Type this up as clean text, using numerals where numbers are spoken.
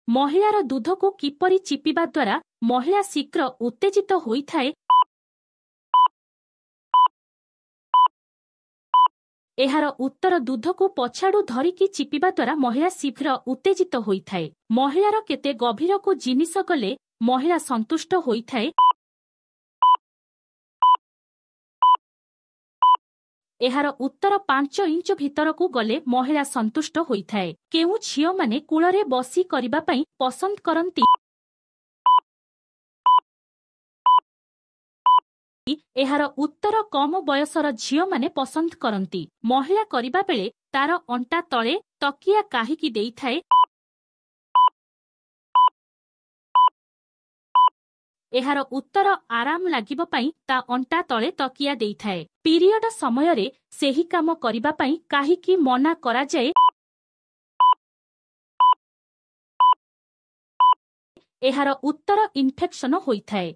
महिलार दूध को किपरि चिपिबा द्वारा महिला शीघ्र उत्तेजित होइथाए। एहार उत्तर दूध को पछाड़ू धरिकी चिपिबा द्वारा महिला शीघ्र उत्तेजित होइथाए। महिलार केते गभीर को जिनिस गले महिला संतुष्ट होइथाए। एहार उत्तर 5 इंच भितर को गले महिला संतुष्ट होइथाए। केउ झियो माने कूलरे बसी करिबा पई पसंद करंती। एहार उत्तर कम बयसर झियो माने पसंद करंती। महिला करिबा बेले तार अंटा तळे तकिया काहिकी देइथाए। एहार उत्तर आराम लागिबो पई ता अंटा तळे तकिया देइथाए। पीरियड समय रे सेही काम करिबा पई काहिकी मना करा जाए। एहार उत्तर इन्फेक्शन होइथाए।